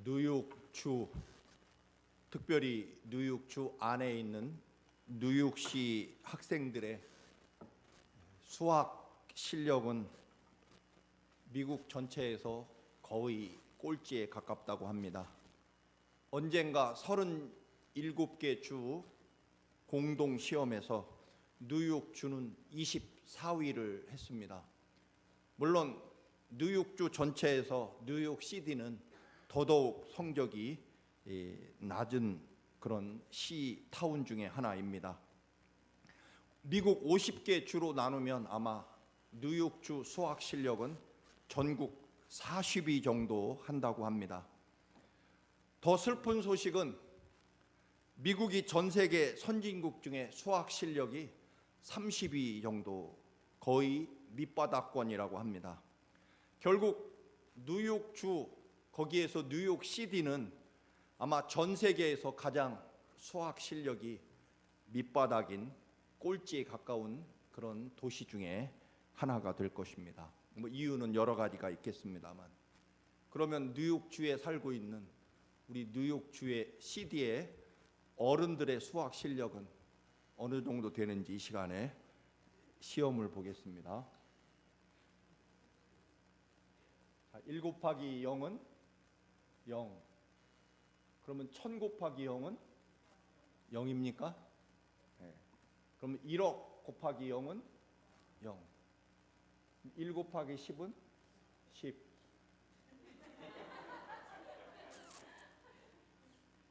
뉴욕주, 특별히 뉴욕주 안에 있는 뉴욕시 학생들의 수학 실력은 미국 전체에서 거의 꼴찌에 가깝다고 합니다. 언젠가 37개 주 공동 시험에서 뉴욕주는 24위를 했습니다. 물론 뉴욕주 전체에서 뉴욕시티는 더더욱 성적이 낮은 그런 시 타운 중에 하나입니다. 미국 50개 주로 나누면 아마 뉴욕주 수학 실력은 전국 40위 정도 한다고 합니다. 더 슬픈 소식은 미국이 전 세계 선진국 중에 수학 실력이 30위 정도, 거의 밑바닥권이라고 합니다. 결국 뉴욕주, 거기에서 뉴욕시티는 아마 전 세계에서 가장 수학 실력이 밑바닥인 꼴찌에 가까운 그런 도시 중에 하나가 될 것입니다. 이유는 여러 가지가 있겠습니다만, 그러면 뉴욕주에 살고 있는 우리 뉴욕주의 시티의 어른들의 수학 실력은 어느 정도 되는지 이 시간에 시험을 보겠습니다. 1 곱하기 0은 0. 그러면 1000 곱하기 0은 0입니까? 네. 그러면 1억 곱하기 0은 0. 1 곱하기 10은 10.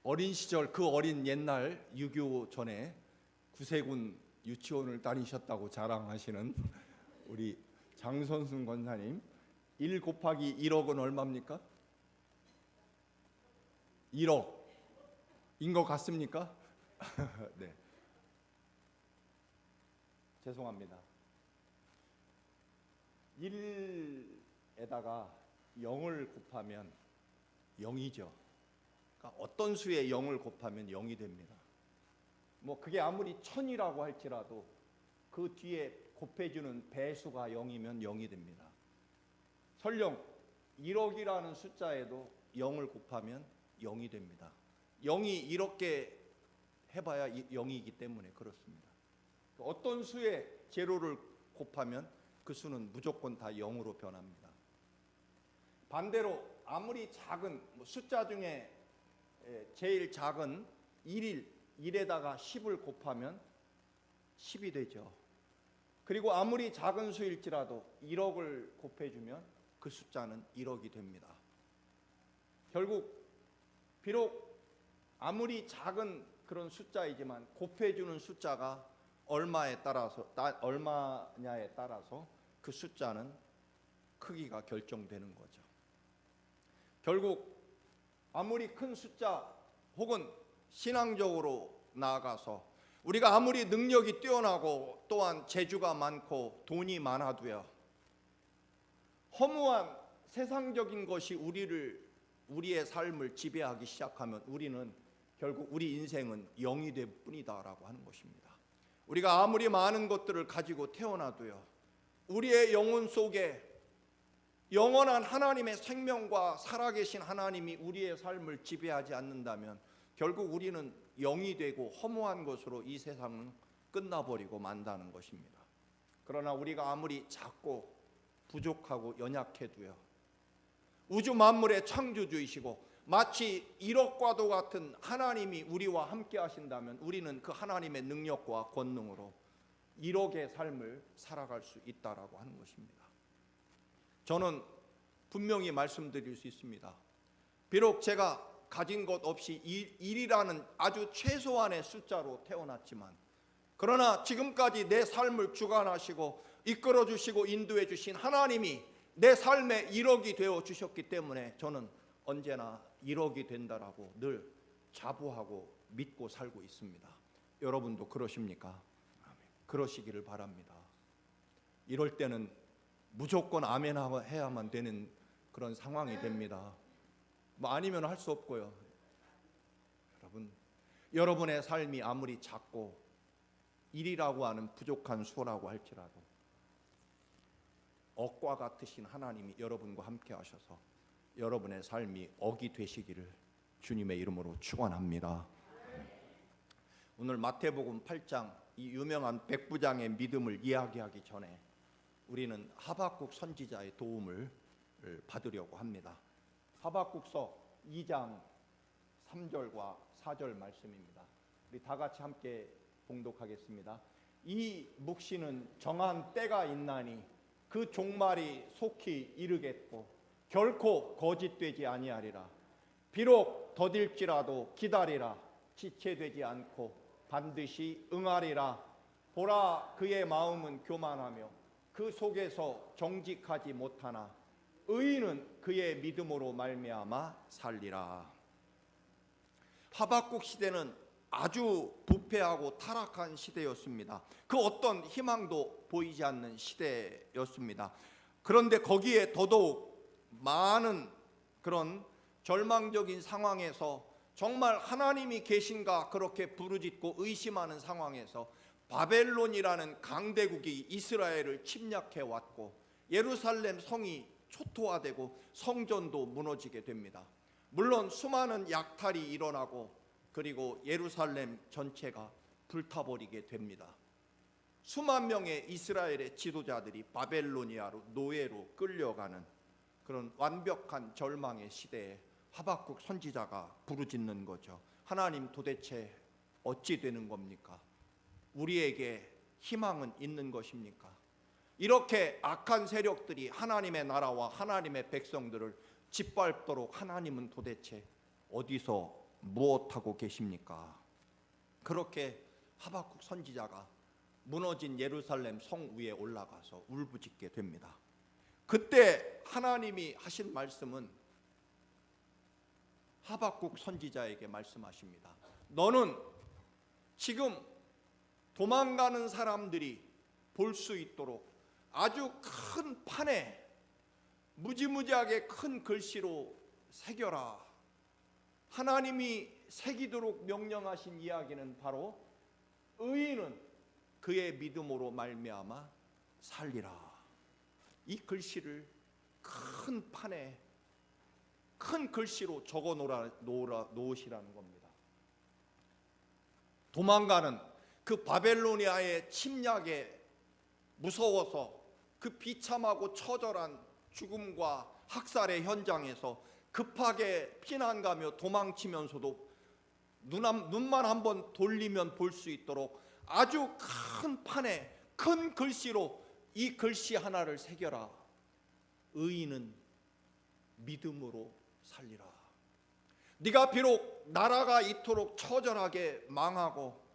어린 시절, 그 어린 옛날 6.25 전에 구세군 유치원을 다니셨다고 자랑하시는 우리 장선순 권사님, 1 곱하기 1억은 얼마입니까? 1억인 것 같습니까? 네. 죄송합니다. 1에다가 0을 곱하면 0이죠. 그러니까 어떤 수에 0을 곱하면 0이 됩니다. 그게 아무리 1000이라고 할지라도 그 뒤에 곱해주는 배수가 0이면 0이 됩니다. 설령 1억이라는 숫자에도 0을 곱하면 0이 됩니다. 0이 이렇게 해봐야 0이기 때문에 그렇습니다. 어떤 수에 제로를 곱하면 그 수는 무조건 다 0으로 변합니다. 반대로 아무리 작은 숫자 중에 제일 작은 1에다가 10을 곱하면 10이 되죠. 그리고 아무리 작은 수일지라도 1억을 곱해주면 그 숫자는 1억이 됩니다. 결국 비록 아무리 작은 그런 숫자이지만 곱해주는 숫자가 얼마냐에 따라서 그 숫자는 크기가 결정되는 거죠. 결국 아무리 큰 숫자 혹은 신앙적으로 나아가서 우리가 아무리 능력이 뛰어나고 또한 재주가 많고 돈이 많아도요, 허무한 세상적인 것이 우리의 삶을 지배하기 시작하면 우리는 결국 우리 인생은 0이 될 뿐이다라고 하는 것입니다. 우리가 아무리 많은 것들을 가지고 태어나도요, 우리의 영혼 속에 영원한 하나님의 생명과 살아계신 하나님이 우리의 삶을 지배하지 않는다면 결국 우리는 0이 되고 허무한 것으로 이 세상은 끝나버리고 만다는 것입니다. 그러나 우리가 아무리 작고 부족하고 연약해도요, 우주 만물의 창조주이시고 마치 1억과도 같은 하나님이 우리와 함께 하신다면 우리는 그 하나님의 능력과 권능으로 1억의 삶을 살아갈 수 있다라고 하는 것입니다. 저는 분명히 말씀드릴 수 있습니다. 비록 제가 가진 것 없이 1이라는 아주 최소한의 숫자로 태어났지만, 그러나 지금까지 내 삶을 주관하시고 이끌어 주시고 인도해 주신 하나님이 내 삶에 1억이 되어 주셨기 때문에 저는 언제나 1억이 된다라고 늘 자부하고 믿고 살고 있습니다. 여러분도 그러십니까? 그러시기를 바랍니다. 이럴 때는 무조건 아멘 해야만 되는 그런 상황이 됩니다. 아니면 할 수 없고요. 여러분의 삶이 아무리 작고 1이라고 하는 부족한 수라고 할지라도 억과 같으신 하나님이 여러분과 함께 하셔서 여러분의 삶이 억이 되시기를 주님의 이름으로 축원합니다. 오늘 마태복음 8장 이 유명한 백부장의 믿음을 이야기하기 전에 우리는 하박국 선지자의 도움을 받으려고 합니다. 하박국서 2장 3절과 4절 말씀입니다. 우리 다 같이 함께 봉독하겠습니다. 이 묵시는 정한 때가 있나니 그 종말이 속히 이르겠고 결코 거짓되지 아니하리라. 비록 더딜지라도 기다리라. 지체되지 않고 반드시 응하리라. 보라, 그의 마음은 교만하며 그 속에서 정직하지 못하나 의인은 그의 믿음으로 말미암아 살리라. 하박국 시대는 아주 부패하고 타락한 시대였습니다. 그 어떤 희망도 보이지 않는 시대였습니다. 그런데 거기에 더더욱 많은 그런 절망적인 상황에서 정말 하나님이 계신가 그렇게 부르짖고 의심하는 상황에서 바벨론이라는 강대국이 이스라엘을 침략해 왔고 예루살렘 성이 초토화되고 성전도 무너지게 됩니다. 물론 수많은 약탈이 일어나고 그리고 예루살렘 전체가 불타버리게 됩니다. 수만 명의 이스라엘의 지도자들이 바벨로니아로 노예로 끌려가는 그런 완벽한 절망의 시대에 하박국 선지자가 부르짖는 거죠. 하나님, 도대체 어찌 되는 겁니까? 우리에게 희망은 있는 것입니까? 이렇게 악한 세력들이 하나님의 나라와 하나님의 백성들을 짓밟도록 하나님은 도대체 어디서 무엇하고 계십니까? 그렇게 하박국 선지자가 무너진 예루살렘 성 위에 올라가서 울부짖게 됩니다. 그때 하나님이 하신 말씀은 하박국 선지자에게 말씀하십니다. 너는 지금 도망가는 사람들이 볼 수 있도록 아주 큰 판에 무지무지하게 큰 글씨로 새겨라. 하나님이 새기도록 명령하신 이야기는 바로 의인은 그의 믿음으로 말미암아 살리라. 이 글씨를 큰 판에 큰 글씨로 적어 놓으시라는 겁니다. 도망가는 그 바벨로니아의 침략에 무서워서 그 비참하고 처절한 죽음과 학살의 현장에서 급하게 피난가며 도망치면서도 눈만 한번 돌리면 볼 수 있도록 아주 큰 판에 큰 글씨로 이 글씨 하나를 새겨라. 의인은 믿음으로 살리라. 네가 비록 나라가 이토록 처절하게 망하고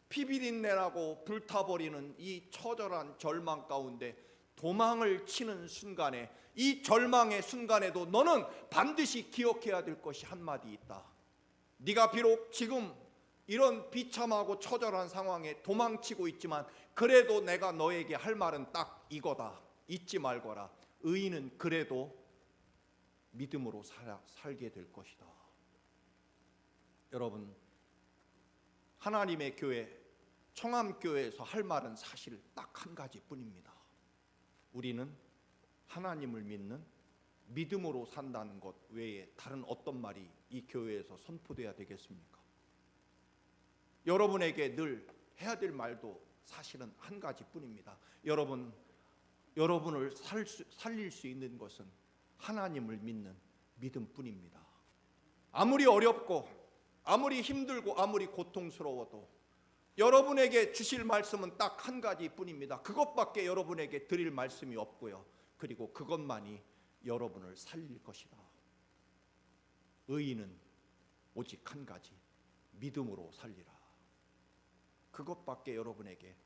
피비린내나고 불타버리는 이 처절한 절망 가운데 도망을 치는 순간에, 이 절망의 순간에도 너는 반드시 기억해야 될 것이 한마디 있다. 네가 비록 지금 이런 비참하고 처절한 상황에 도망치고 있지만 그래도 내가 너에게 할 말은 딱 이거다. 잊지 말거라. 의인은 그래도 믿음으로 살게 될 것이다. 여러분, 하나님의 교회, 청암교회에서 할 말은 사실 딱 한 가지뿐입니다. 우리는 하나님을 믿는 믿음으로 산다는 것 외에 다른 어떤 말이 이 교회에서 선포돼야 되겠습니까? 여러분에게 늘 해야 될 말도 사실은 한 가지뿐입니다. 여러분을 살릴 수 있는 것은 하나님을 믿는 믿음뿐입니다. 아무리 어렵고 아무리 힘들고 아무리 고통스러워도 여러분에게 주실 말씀은 딱 한 가지뿐입니다. 그것밖에 여러분에게 드릴 말씀이 없고요. 그리고 그것만이 여러분을 살릴 것이다. 의인은 오직 한 가지, 믿음으로 살리라. 그것밖에 여러분에게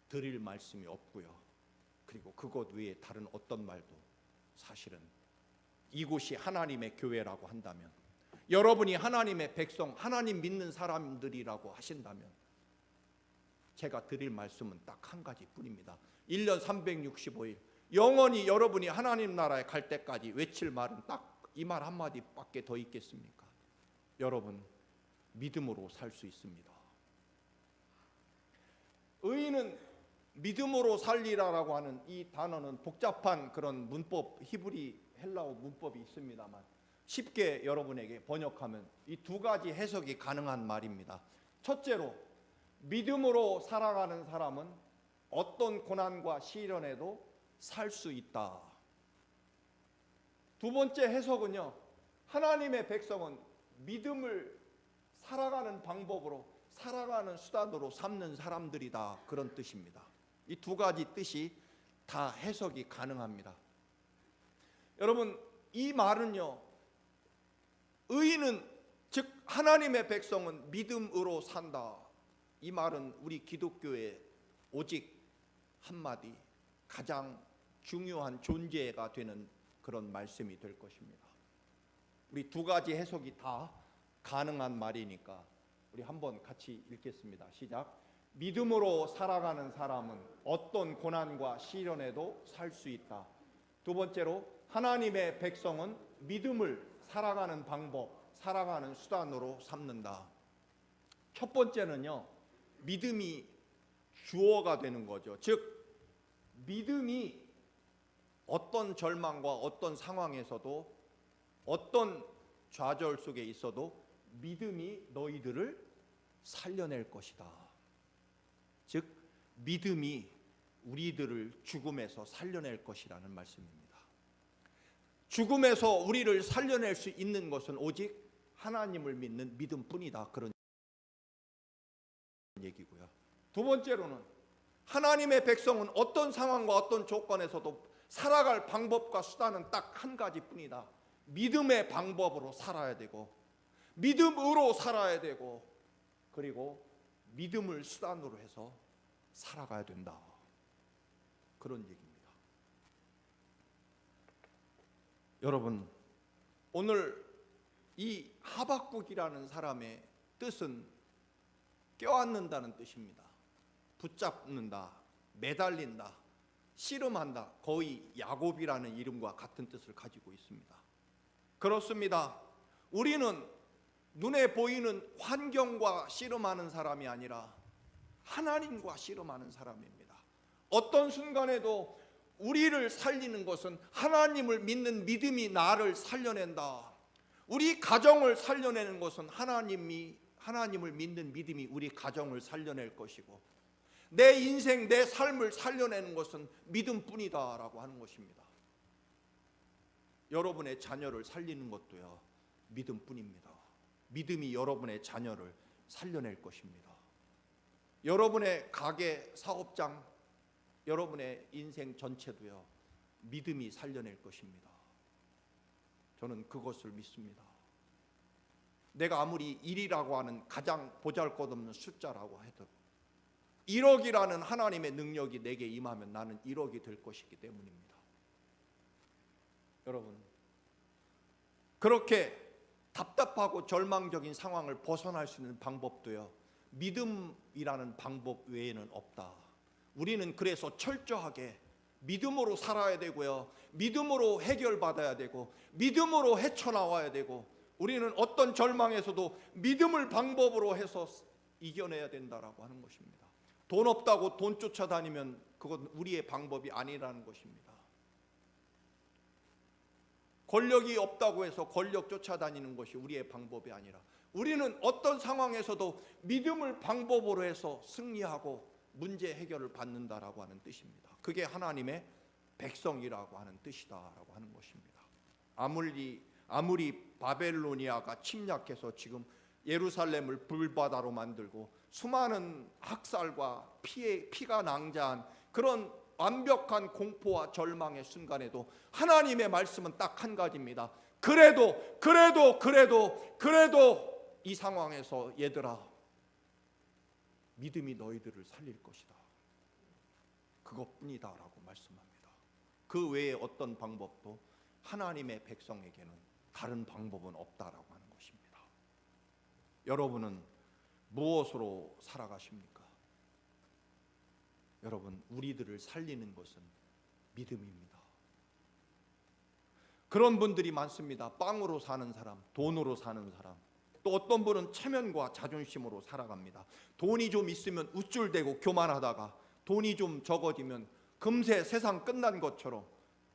드릴 말씀이 없고요. 그리고 그것 외에 다른 어떤 말도 사실은 이곳이 하나님의 교회라고 한다면, 여러분이 하나님의 백성, 하나님 믿는 사람들이라고 하신다면 제가 드릴 말씀은 딱 한 가지뿐입니다. 1년 365일 영원히 여러분이 하나님 나라에 갈 때까지 외칠 말은 딱 이 말 한마디밖에 더 있겠습니까? 여러분, 믿음으로 살 수 있습니다. 의인은 믿음으로 살리라라고 하는 이 단어는 복잡한 그런 문법 히브리 헬라어 문법이 있습니다만 쉽게 여러분에게 번역하면 이 두 가지 해석이 가능한 말입니다. 첫째로, 믿음으로 살아가는 사람은 어떤 고난과 시련에도 살 수 있다. 두 번째 해석은요, 하나님의 백성은 믿음을 살아가는 방법으로, 살아가는 수단으로 삼는 사람들이다. 그런 뜻입니다. 이 두 가지 뜻이 다 해석이 가능합니다. 여러분, 이 말은요, 의인은, 즉 하나님의 백성은 믿음으로 산다. 이 말은 우리 기독교의 오직 한마디, 가장 중요한 존재가 되는 그런 말씀이 될 것입니다. 우리 두 가지 해석이 다 가능한 말이니까 우리 한번 같이 읽겠습니다. 시작. 믿음으로 살아가는 사람은 어떤 고난과 시련에도 살 수 있다. 두 번째로, 하나님의 백성은 믿음을 살아가는 방법, 살아가는 수단으로 삼는다. 첫 번째는요, 믿음이 주어가 되는 거죠. 즉 믿음이 어떤 절망과 어떤 상황에서도, 어떤 좌절 속에 있어도 믿음이 너희들을 살려낼 것이다. 즉 믿음이 우리들을 죽음에서 살려낼 것이라는 말씀입니다. 죽음에서 우리를 살려낼 수 있는 것은 오직 하나님을 믿는 믿음뿐이다. 그런 얘기고요. 두 번째로는, 하나님의 백성은 어떤 상황과 어떤 조건에서도 살아갈 방법과 수단은 딱 한 가지뿐이다. 믿음의 방법으로 살아야 되고, 믿음으로 살아야 되고, 그리고 믿음을 수단으로 해서 살아가야 된다. 그런 얘기입니다. 여러분, 오늘 이 하박국이라는 사람의 뜻은 껴안는다는 뜻입니다. 붙잡는다, 매달린다, 씨름한다. 거의 야곱이라는 이름과 같은 뜻을 가지고 있습니다. 그렇습니다. 우리는 눈에 보이는 환경과 씨름하는 사람이 아니라 하나님과 씨름하는 사람입니다. 어떤 순간에도 우리를 살리는 것은 하나님을 믿는 믿음이 나를 살려낸다. 우리 가정을 살려내는 것은 하나님을 믿는 믿음이 우리 가정을 살려낼 것이고, 내 인생, 내 삶을 살려내는 것은 믿음뿐이다라고 하는 것입니다. 여러분의 자녀를 살리는 것도요, 믿음뿐입니다. 믿음이 여러분의 자녀를 살려낼 것입니다. 여러분의 가게, 사업장, 여러분의 인생 전체도요, 믿음이 살려낼 것입니다. 저는 그것을 믿습니다. 내가 아무리 1이라고 하는 가장 보잘것없는 숫자라고 해도 1억이라는 하나님의 능력이 내게 임하면 나는 1억이 될 것이기 때문입니다. 여러분, 그렇게 답답하고 절망적인 상황을 벗어날 수 있는 방법도요, 믿음이라는 방법 외에는 없다. 우리는 그래서 철저하게 믿음으로 살아야 되고요, 믿음으로 해결받아야 되고, 믿음으로 헤쳐나와야 되고, 우리는 어떤 절망에서도 믿음을 방법으로 해서 이겨내야 된다라고 하는 것입니다. 돈 없다고 돈 쫓아다니면 그건 우리의 방법이 아니라는 것입니다. 권력이 없다고 해서 권력 쫓아다니는 것이 우리의 방법이 아니라, 우리는 어떤 상황에서도 믿음을 방법으로 해서 승리하고 문제 해결을 받는다라고 하는 뜻입니다. 그게 하나님의 백성이라고 하는 뜻이다라고 하는 것입니다. 아무리 바벨로니아가 침략해서 지금 예루살렘을 불바다로 만들고 수많은 학살과 피가 낭자한 그런 완벽한 공포와 절망의 순간에도 하나님의 말씀은 딱 한 가지입니다. 그래도 이 상황에서 얘들아, 믿음이 너희들을 살릴 것이다. 그것뿐이다라고 말씀합니다. 그 외에 어떤 방법도 하나님의 백성에게는 다른 방법은 없다라고 하는 것입니다. 여러분은 무엇으로 살아가십니까? 여러분, 우리들을 살리는 것은 믿음입니다. 그런 분들이 많습니다. 빵으로 사는 사람, 돈으로 사는 사람, 또 어떤 분은 체면과 자존심으로 살아갑니다. 돈이 좀 있으면 우쭐대고 교만하다가 돈이 좀 적어지면 금세 세상 끝난 것처럼,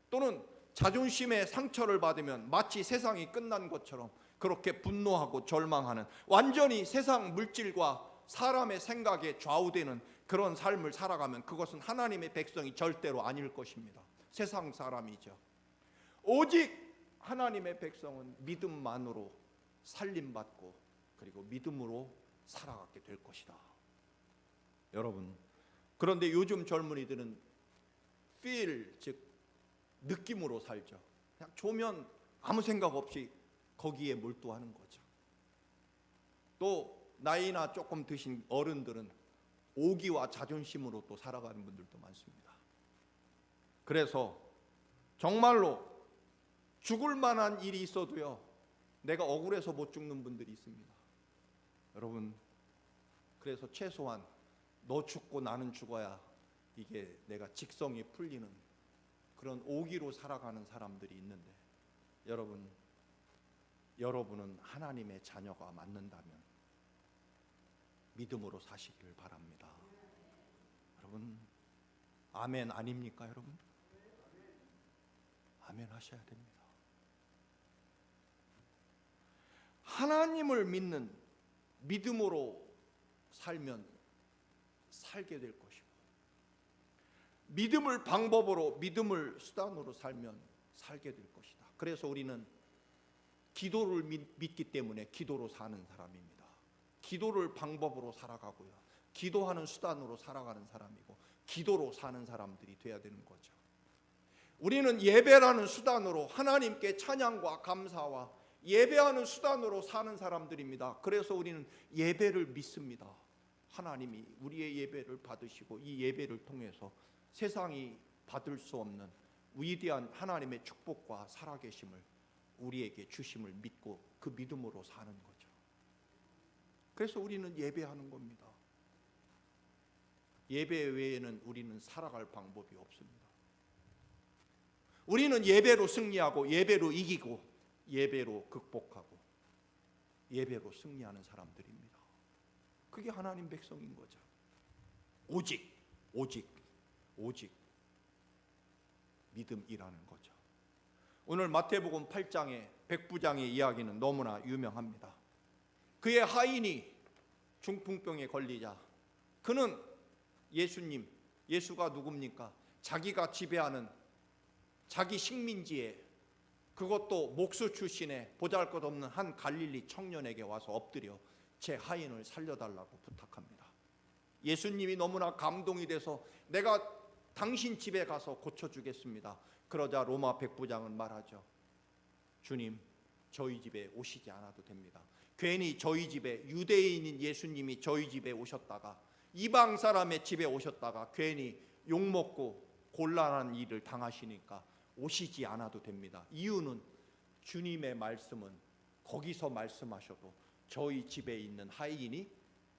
또는 자존심의 상처를 받으면 마치 세상이 끝난 것처럼 그렇게 분노하고 절망하는, 완전히 세상 물질과 사람의 생각에 좌우되는 그런 삶을 살아가면 그것은 하나님의 백성이 절대로 아닐 것입니다. 세상 사람이죠. 오직 하나님의 백성은 믿음만으로 살림받고 그리고 믿음으로 살아가게 될 것이다. 여러분, 그런데 요즘 젊은이들은 feel, 즉 느낌으로 살죠. 그냥 조면 아무 생각 없이 거기에 몰두하는 거죠. 또 나이나 조금 드신 어른들은 오기와 자존심으로 또 살아가는 분들도 많습니다. 그래서 정말로 죽을 만한 일이 있어도요, 내가 억울해서 못 죽는 분들이 있습니다. 여러분, 그래서 최소한 너 죽고 나는 죽어야 이게 내가 직성이 풀리는 그런 오기로 살아가는 사람들이 있는데, 여러분은 하나님의 자녀가 맞는다면 믿음으로 사시기를 바랍니다. 여러분, 아멘 아닙니까? 여러분, 아멘 하셔야 됩니다. 하나님을 믿는 믿음으로 살면 살게 될 것이고, 믿음을 방법으로, 믿음을 수단으로 살면 살게 될 것이다. 그래서 우리는 기도를 믿기 때문에 기도로 사는 사람입니다. 기도를 방법으로 살아가고요, 기도하는 수단으로 살아가는 사람이고, 기도로 사는 사람들이 돼야 되는 거죠. 우리는 예배라는 수단으로 하나님께 찬양과 감사와 예배하는 수단으로 사는 사람들입니다. 그래서 우리는 예배를 믿습니다. 하나님이 우리의 예배를 받으시고 이 예배를 통해서 세상이 받을 수 없는 위대한 하나님의 축복과 살아계심을 우리에게 주심을 믿고 그 믿음으로 사는 거죠. 그래서 우리는 예배하는 겁니다. 예배 외에는 우리는 살아갈 방법이 없습니다. 우리는 예배로 승리하고 예배로 이기고 예배로 극복하고 예배로 승리하는 사람들입니다. 그게 하나님 백성인 거죠. 오직 믿음이라는 거죠. 오늘 마태복음 8장의 백부장의 이야기는 너무나 유명합니다. 그의 하인이 중풍병에 걸리자 그는 예수가 누굽니까? 자기가 지배하는 자기 식민지에, 그것도 목수 출신의 보잘것없는 한 갈릴리 청년에게 와서 엎드려 제 하인을 살려달라고 부탁합니다. 예수님이 너무나 감동이 돼서 내가 당신 집에 가서 고쳐주겠습니다. 그러자 로마 백부장은 말하죠. 주님, 저희 집에 오시지 않아도 됩니다. 괜히 저희 집에, 유대인인 예수님이 저희 집에 오셨다가 이방 사람의 집에 오셨다가 괜히 욕먹고 곤란한 일을 당하시니까 오시지 않아도 됩니다. 이유는 주님의 말씀은 거기서 말씀하셔도 저희 집에 있는 하인이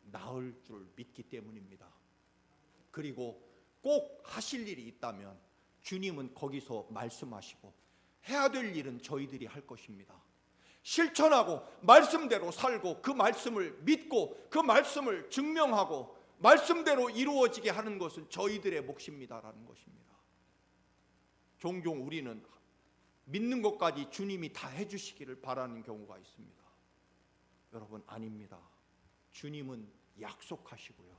나을 줄 믿기 때문입니다. 그리고 꼭 하실 일이 있다면 주님은 거기서 말씀하시고 해야 될 일은 저희들이 할 것입니다. 실천하고 말씀대로 살고 그 말씀을 믿고 그 말씀을 증명하고 말씀대로 이루어지게 하는 것은 저희들의 몫입니다라는 것입니다. 종종 우리는 믿는 것까지 주님이 다 해주시기를 바라는 경우가 있습니다. 여러분, 아닙니다. 주님은 약속하시고요,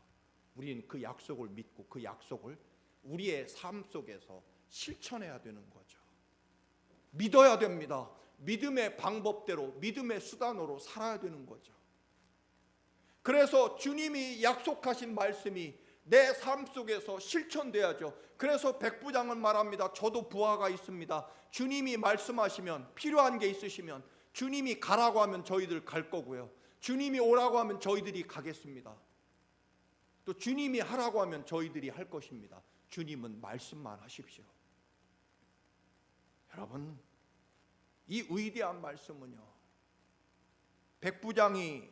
우리는 그 약속을 믿고 그 약속을 우리의 삶 속에서 실천해야 되는 거죠. 믿어야 됩니다. 믿음의 방법대로, 믿음의 수단으로 살아야 되는 거죠. 그래서 주님이 약속하신 말씀이 내 삶 속에서 실천돼야죠. 그래서 백부장은 말합니다. 저도 부하가 있습니다. 주님이 말씀하시면, 필요한 게 있으시면 주님이 가라고 하면 저희들 갈 거고요, 주님이 오라고 하면 저희들이 가겠습니다. 또 주님이 하라고 하면 저희들이 할 것입니다. 주님은 말씀만 하십시오. 여러분, 이 위대한 말씀은요, 백부장이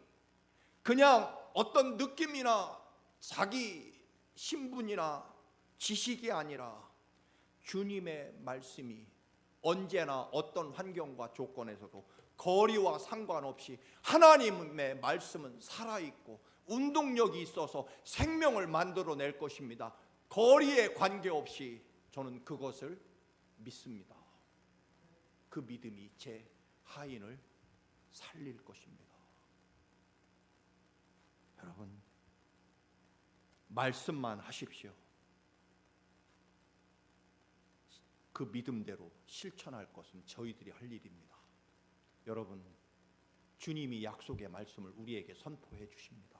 그냥 어떤 느낌이나 자기 신분이나 지식이 아니라 주님의 말씀이 언제나 어떤 환경과 조건에서도 거리와 상관없이 하나님의 말씀은 살아있고 운동력이 있어서 생명을 만들어낼 것입니다. 거리에 관계없이 저는 그것을 믿습니다. 그 믿음이 제 하인을 살릴 것입니다. 여러분, 말씀만 하십시오. 그 믿음대로 실천할 것은 저희들이 할 일입니다. 여러분, 주님이 약속의 말씀을 우리에게 선포해 주십니다.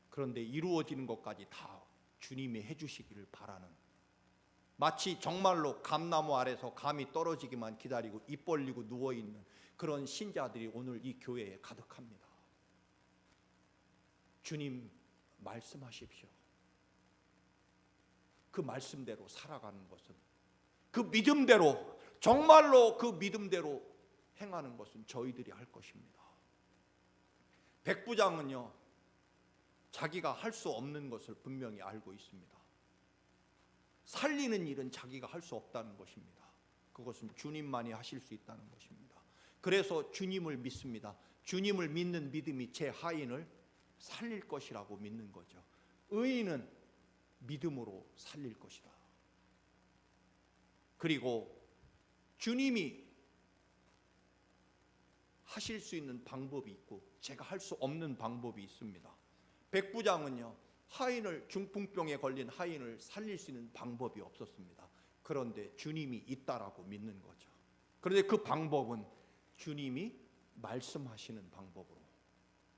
그런데 이루어지는 것까지 다 주님이 해주시기를 바라는, 마치 정말로 감나무 아래서 감이 떨어지기만 기다리고 입 벌리고 누워있는 그런 신자들이 오늘 이 교회에 가득합니다. 주님 말씀하십시오. 그 말씀대로 살아가는 것은, 그 믿음대로, 정말로 그 믿음대로 행하는 것은 저희들이 할 것입니다. 백부장은요, 자기가 할 수 없는 것을 분명히 알고 있습니다. 살리는 일은 자기가 할 수 없다는 것입니다. 그것은 주님만이 하실 수 있다는 것입니다. 그래서 주님을 믿습니다. 주님을 믿는 믿음이 제 하인을 살릴 것이라고 믿는 거죠. 의인은 믿음으로 살릴 것이다. 그리고 주님이 하실 수 있는 방법이 있고 제가 할 수 없는 방법이 있습니다. 백부장은요, 하인을, 중풍병에 걸린 하인을 살릴 수 있는 방법이 없었습니다. 그런데 주님이 있다라고 믿는 거죠. 그런데 그 방법은 주님이 말씀하시는 방법으로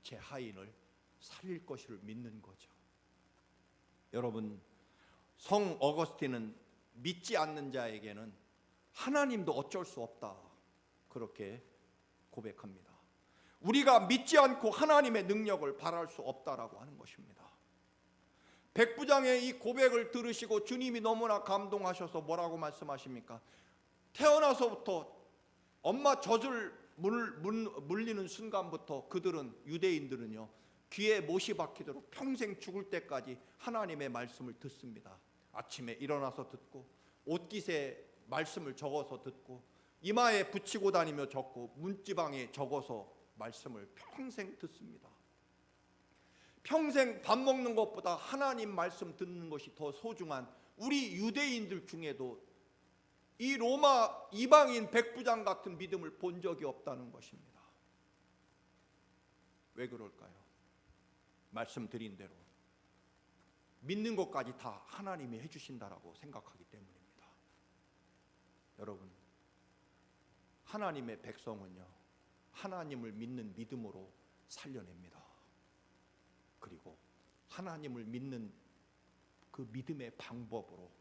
제 하인을 살릴 것을 믿는 거죠. 여러분, 성 어거스틴은 믿지 않는 자에게는 하나님도 어쩔 수 없다, 그렇게 고백합니다. 우리가 믿지 않고 하나님의 능력을 바랄 수 없다라고 하는 것입니다. 백부장의 이 고백을 들으시고 주님이 너무나 감동하셔서 뭐라고 말씀하십니까? 태어나서부터 엄마 젖을 물리는 순간부터 그들은, 유대인들은요, 귀에 못이 박히도록 평생 죽을 때까지 하나님의 말씀을 듣습니다. 아침에 일어나서 듣고, 옷깃에 말씀을 적어서 듣고, 이마에 붙이고 다니며 적고, 문지방에 적어서 말씀을 평생 듣습니다. 평생 밥 먹는 것보다 하나님 말씀 듣는 것이 더 소중한 우리 유대인들 중에도 이 로마 이방인 백부장 같은 믿음을 본 적이 없다는 것입니다. 왜 그럴까요? 말씀드린 대로 믿는 것까지 다 하나님이 해주신다라고 생각하기 때문입니다. 여러분, 하나님의 백성은요, 하나님을 믿는 믿음으로 살려냅니다. 그리고 하나님을 믿는 그 믿음의 방법으로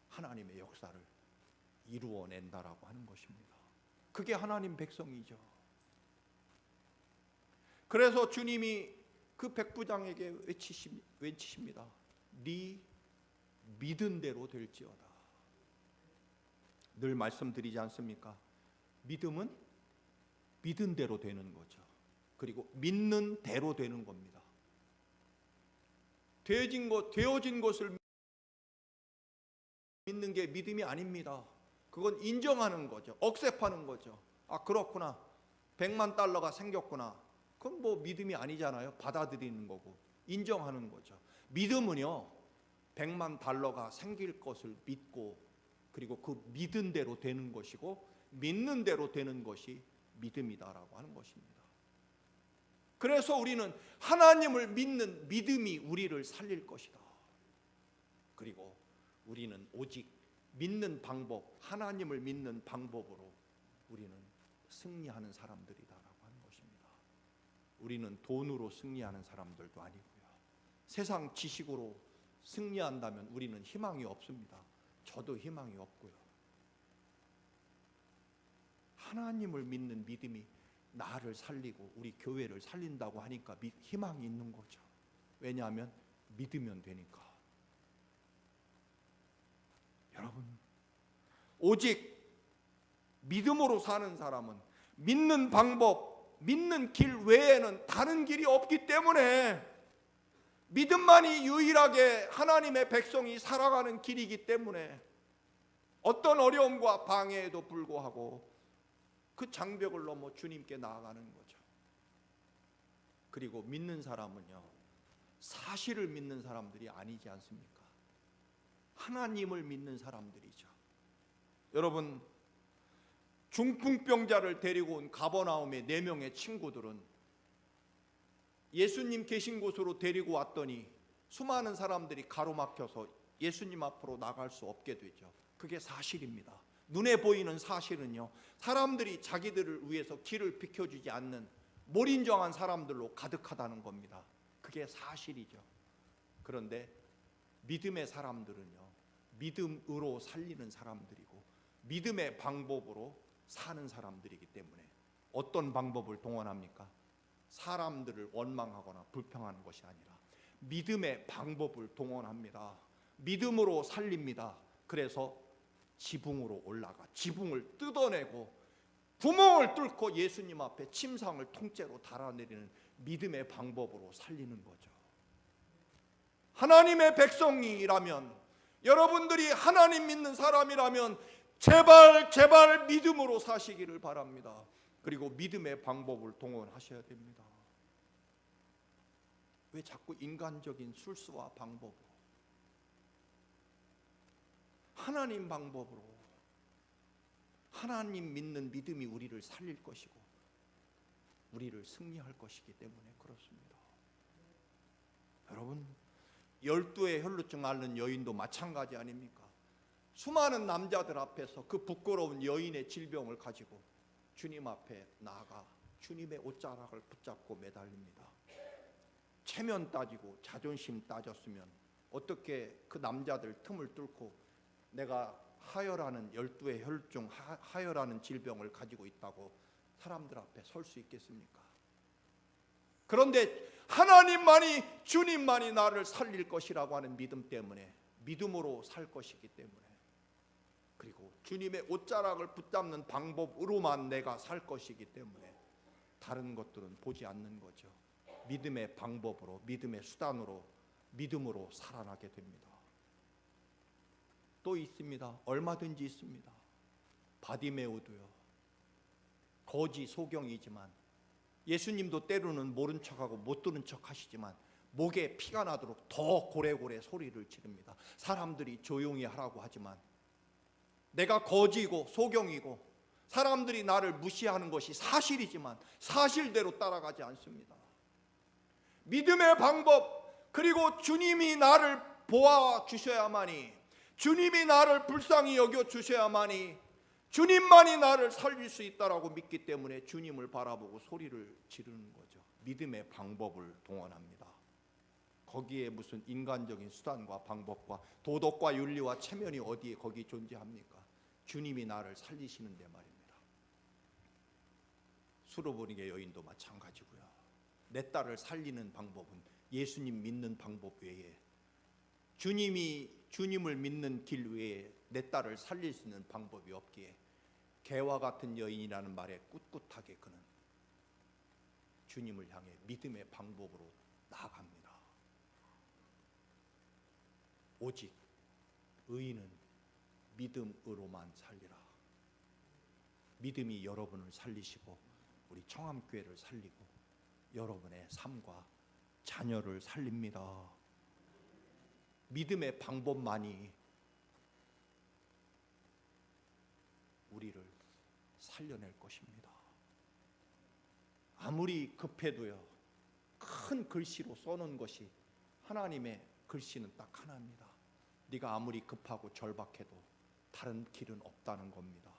하나님의 역사를 이루어낸다라고 하는 것입니다. 그게 하나님 백성이죠. 그래서 주님이 그 백부장에게 외치십니다. 네 믿은 대로 될지어다. 늘 말씀드리지 않습니까? 믿음은 믿은 대로 되는 거죠. 그리고 믿는 대로 되는 겁니다. 되어진 것을 믿는 게 믿음이 아닙니다. 그건 인정하는 거죠. 억셉하는 거죠. 아, 그렇구나. 100만 달러가 생겼구나. 그건 뭐 믿음이 아니잖아요. 받아들이는 거고 인정하는 거죠. 믿음은요, 100만 달러가 생길 것을 믿고, 그리고 그 믿은 대로 되는 것이고, 믿는 대로 되는 것이 믿음이다라고 하는 것입니다. 그래서 우리는 하나님을 믿는 믿음이 우리를 살릴 것이다. 그리고 우리는 오직 믿는 방법, 하나님을 믿는 방법으로 우리는 승리하는 사람들이다라고 하는 것입니다. 우리는 돈으로 승리하는 사람들도 아니고요, 세상 지식으로 승리한다면 우리는 희망이 없습니다. 저도 희망이 없고요. 하나님을 믿는 믿음이 나를 살리고 우리 교회를 살린다고 하니까 희망이 있는 거죠. 왜냐하면 믿으면 되니까. 여러분, 오직 믿음으로 사는 사람은 믿는 방법, 믿는 길 외에는 다른 길이 없기 때문에, 믿음만이 유일하게 하나님의 백성이 살아가는 길이기 때문에 어떤 어려움과 방해에도 불구하고 그 장벽을 넘어 주님께 나아가는 거죠. 그리고 믿는 사람은요, 사실을 믿는 사람들이 아니지 않습니까? 하나님을 믿는 사람들이죠. 여러분, 중풍병자를 데리고 온 가버나움의 4명의 친구들은 예수님 계신 곳으로 데리고 왔더니 수많은 사람들이 가로막혀서 예수님 앞으로 나갈 수 없게 되죠. 그게 사실입니다. 눈에 보이는 사실은요, 사람들이 자기들을 위해서 길을 비켜주지 않는 몰인정한 사람들로 가득하다는 겁니다. 그게 사실이죠. 그런데 믿음의 사람들은요, 믿음으로 살리는 사람들이고 믿음의 방법으로 사는 사람들이기 때문에 어떤 방법을 동원합니까? 사람들을 원망하거나 불평하는 것이 아니라 믿음의 방법을 동원합니다. 믿음으로 살립니다. 그래서 지붕으로 올라가 지붕을 뜯어내고 구멍을 뚫고 예수님 앞에 침상을 통째로 달아내리는 믿음의 방법으로 살리는 거죠. 하나님의 백성이라면, 여러분들이 하나님 믿는 사람이라면 제발 믿음으로 사시기를 바랍니다. 그리고 믿음의 방법을 동원하셔야 됩니다. 왜 자꾸 인간적인 술수와 방법으로, 하나님 방법으로, 하나님 믿는 믿음이 우리를 살릴 것이고 우리를 승리할 것이기 때문에 그렇습니다. 여러분, 12의 혈루증 앓는 여인도 마찬가지 아닙니까? 수많은 남자들 앞에서 그 부끄러운 여인의 질병을 가지고 주님 앞에 나아가 주님의 옷자락을 붙잡고 매달립니다. 체면 따지고 자존심 따졌으면 어떻게 그 남자들 틈을 뚫고 내가 하혈하는 12의 혈중 하혈하는 질병을 가지고 있다고 사람들 앞에 설 수 있겠습니까? 그런데 하나님만이, 주님만이 나를 살릴 것이라고 하는 믿음 때문에, 믿음으로 살 것이기 때문에, 그리고 주님의 옷자락을 붙잡는 방법으로만 내가 살 것이기 때문에 다른 것들은 보지 않는 거죠. 믿음의 방법으로, 믿음의 수단으로, 믿음으로 살아나게 됩니다. 또 있습니다. 얼마든지 있습니다. 바디메오도요, 거지 소경이지만 예수님도 때로는 모른 척하고 못 들은 척 하시지만 목에 피가 나도록 더 고래고래 소리를 지릅니다. 사람들이 조용히 하라고 하지만 내가 거지고 소경이고 사람들이 나를 무시하는 것이 사실이지만 사실대로 따라가지 않습니다. 믿음의 방법, 그리고 주님이 나를 보아 주셔야만이, 주님이 나를 불쌍히 여겨 주셔야만이, 주님만이 나를 살릴 수 있다라고 믿기 때문에 주님을 바라보고 소리를 지르는 거죠. 믿음의 방법을 동원합니다. 거기에 무슨 인간적인 수단과 방법과 도덕과 윤리와 체면이 어디에 거기 존재합니까? 주님이 나를 살리시는데 말입니다. 수로보니게 여인도 마찬가지고요. 내 딸을 살리는 방법은 예수님 믿는 방법 외에, 주님을 믿는 길 외에 내 딸을 살릴 수 있는 방법이 없기에 개와 같은 여인이라는 말에 꿋꿋하게 그는 주님을 향해 믿음의 방법으로 나아갑니다. 오직 의인은 믿음으로만 살리라. 믿음이 여러분을 살리시고 우리 청암교회를 살리고 여러분의 삶과 자녀를 살립니다. 믿음의 방법만이 우리를 살려낼 것입니다. 아무리 급해도요, 큰 글씨로 써놓은 것이, 하나님의 글씨는 딱 하나입니다. 네가 아무리 급하고 절박해도 다른 길은 없다는 겁니다.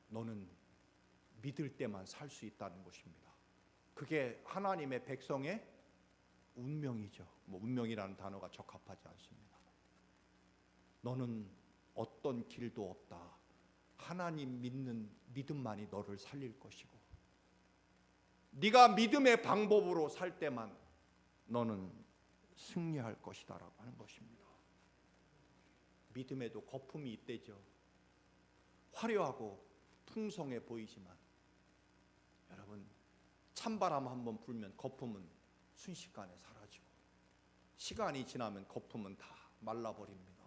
너는 믿을 때만 살 수 있다는 것입니다. 그게 하나님의 백성의 운명이죠. 운명이라는 단어가 적합하지 않습니다. 너는 어떤 길도 없다. 하나님 믿는 믿음만이 너를 살릴 것이고, 네가 믿음의 방법으로 살 때만 너는 승리할 것이다라고 하는 것입니다. 믿음에도 거품이 있대죠. 화려하고 풍성해 보이지만 여러분, 찬바람 한번 불면 거품은 순식간에 사라지고 시간이 지나면 거품은 다 말라버립니다.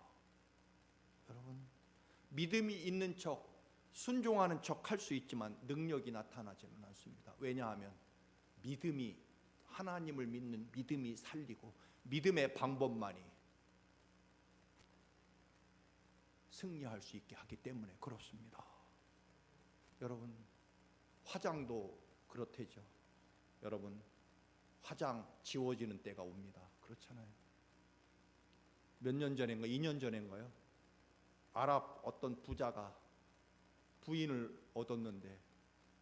여러분, 믿음이 있는 척, 순종하는 척 할 수 있지만 능력이 나타나지는 않습니다. 왜냐하면 믿음이, 하나님을 믿는 믿음이 살리고 믿음의 방법만이 승리할 수 있게 하기 때문에 그렇습니다. 여러분, 화장도 그렇대죠. 여러분, 화장 지워지는 때가 옵니다. 그렇잖아요. 몇 년 전인가, 2년 전인가요? 아랍 어떤 부자가 부인을 얻었는데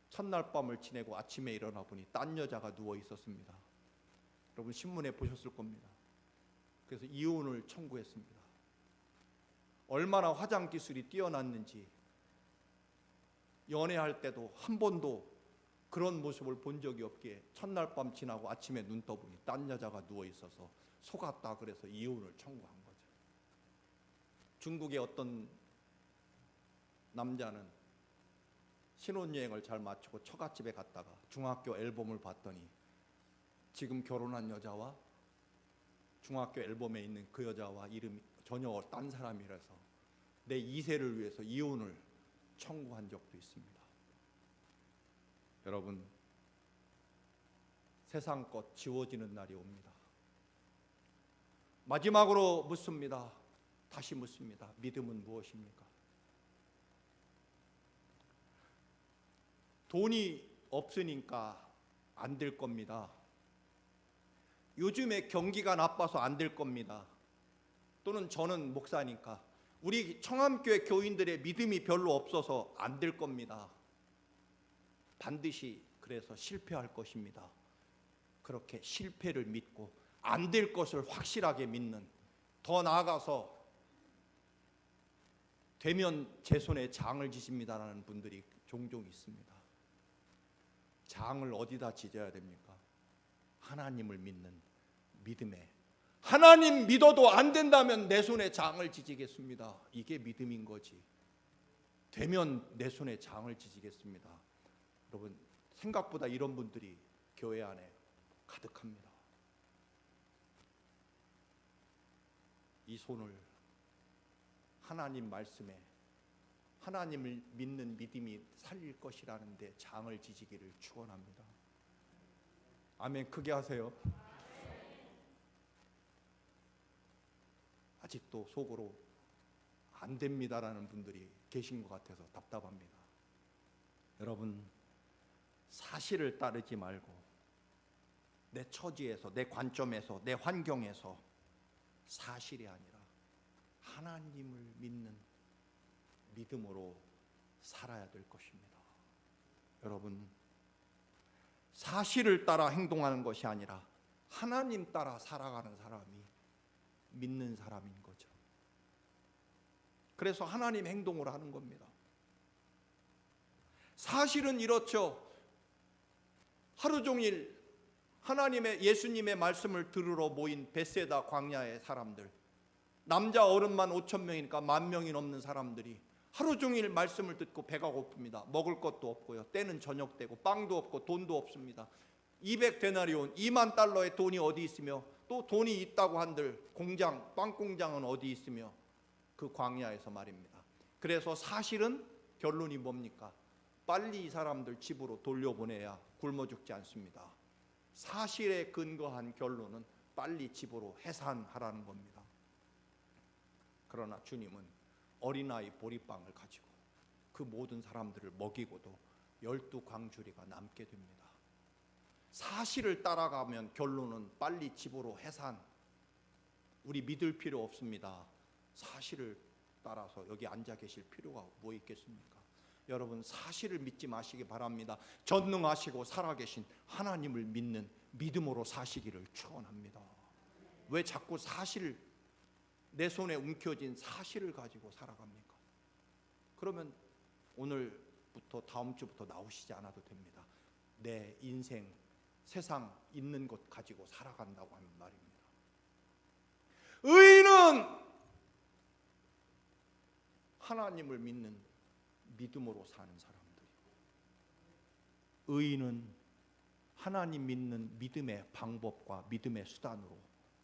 첫날 밤을 지내고 아침에 일어나 보니 딴 여자가 누워 있었습니다. 여러분, 신문에 보셨을 겁니다. 그래서 이혼을 청구했습니다. 얼마나 화장 기술이 뛰어났는지 연애할 때도 한 번도 그런 모습을 본 적이 없기에 첫날 밤 지나고 아침에 눈 떠보니 딴 여자가 누워 있어서 속았다 그래서 이혼을 청구한 거죠. 중국의 어떤 남자는 신혼여행을 잘 마치고 처갓집에 갔다가 중학교 앨범을 봤더니 지금 결혼한 여자와 중학교 앨범에 있는 그 여자와 이름이 전혀 딴 사람이라서 내 2세를 위해서 이혼을 청구한 적도 있습니다. 여러분, 세상 것 지워지는 날이 옵니다. 마지막으로 묻습니다. 다시 묻습니다. 믿음은 무엇입니까? 돈이 없으니까 안 될 겁니다. 요즘에 경기가 나빠서 안 될 겁니다. 또는 저는 목사니까 우리 청암교회 교인들의 믿음이 별로 없어서 안 될 겁니다. 반드시 그래서 실패할 것입니다. 그렇게 실패를 믿고 안 될 것을 확실하게 믿는, 더 나아가서 되면 제 손에 장을 지십니다라는 분들이 종종 있습니다. 장을 어디다 지져야 됩니까? 하나님을 믿는 믿음에, 하나님 믿어도 안 된다면 내 손에 장을 지지겠습니다. 이게 믿음인 거지. 되면 내 손에 장을 지지겠습니다. 여러분, 생각보다 이런 분들이 교회 안에 가득합니다. 이 손을 하나님 말씀에 하나님을 믿는 믿음이 살릴 것이라는 데 장을 지지기를 축원합니다. 아멘. 크게 하세요. 아직도 속으로 안 됩니다라는 분들이 계신 것 같아서 답답합니다. 여러분, 사실을 따르지 말고 내 처지에서, 내 관점에서, 내 환경에서 사실이 아니라 하나님을 믿는 믿음으로 살아야 될 것입니다. 여러분, 사실을 따라 행동하는 것이 아니라 하나님 따라 살아가는 사람이 믿는 사람인 거죠. 그래서 하나님 행동을 하는 겁니다. 사실은 이렇죠. 하루 종일 하나님의, 예수님의 말씀을 들으러 모인 베세다 광야의 사람들, 남자 어른만 5,000명이니까 10,000명이 넘는 사람들이 하루 종일 말씀을 듣고 배가 고픕니다. 먹을 것도 없고요, 때는 저녁 때고 빵도 없고 돈도 없습니다. 200데나리온, 2만 달러의 돈이 어디 있으며, 또 돈이 있다고 한들 공장, 빵 공장은 어디 있으며, 그 광야에서 말입니다. 그래서 사실은 결론이 뭡니까? 빨리 이 사람들 집으로 돌려보내야 굶어 죽지 않습니다. 사실에 근거한 결론은 빨리 집으로 해산하라는 겁니다. 그러나 주님은 어린아이 보리빵을 가지고 그 모든 사람들을 먹이고도 12광주리가 남게 됩니다. 사실을 따라가면 결론은 빨리 집으로 해산. 우리 믿을 필요 없습니다. 사실을 따라서 여기 앉아 계실 필요가 뭐 있겠습니까? 여러분, 사실을 믿지 마시기 바랍니다. 전능하시고 살아계신 하나님을 믿는 믿음으로 사시기를 축원합니다. 왜 자꾸 사실, 내 손에 움켜진 사실을 가지고 살아갑니까? 그러면 오늘부터 다음 주부터 나오시지 않아도 됩니다. 내 인생, 세상 있는 것 가지고 살아간다고 하는 말입니다. 의인은 하나님을 믿는 믿음으로 사는 사람들이고, 의인은 하나님 믿는 믿음의 방법과 믿음의 수단으로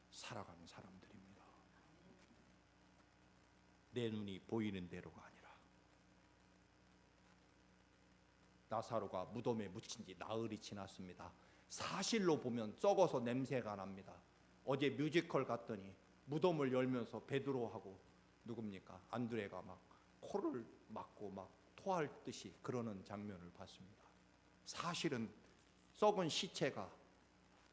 살아가는 사람들입니다. 내 눈이 보이는 대로가 아니라. 나사로가 무덤에 묻힌 지 나흘이 지났습니다. 사실로 보면 썩어서 냄새가 납니다. 어제 뮤지컬 갔더니 무덤을 열면서 베드로하고 누굽니까? 안드레가 막 코를 막고 막 토할 듯이 그러는 장면을 봤습니다. 사실은 썩은 시체가,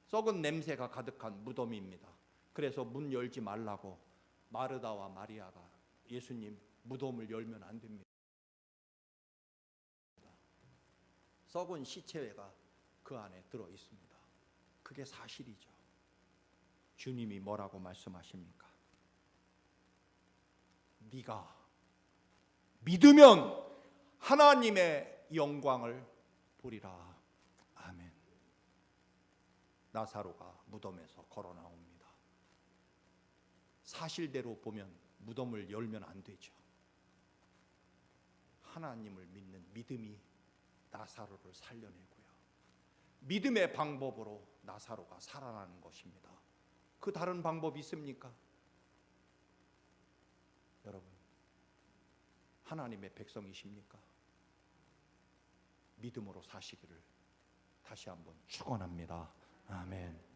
썩은 냄새가 가득한 무덤입니다. 그래서 문 열지 말라고 마르다와 마리아가 예수님 무덤을 열면 안 됩니다. 썩은 시체가 그 안에 들어 있습니다. 그게 사실이죠. 주님이 뭐라고 말씀하십니까? 네가 믿으면 하나님의 영광을 보리라. 아멘. 나사로가 무덤에서 걸어 나옵니다. 사실대로 보면 무덤을 열면 안 되죠. 하나님을 믿는 믿음이 나사로를 살려내고요, 믿음의 방법으로 나사로가 살아나는 것입니다. 그 다른 방법이 있습니까? 여러분, 하나님의 백성이십니까? 믿음으로 사시기를 다시 한번 축원합니다. 아멘.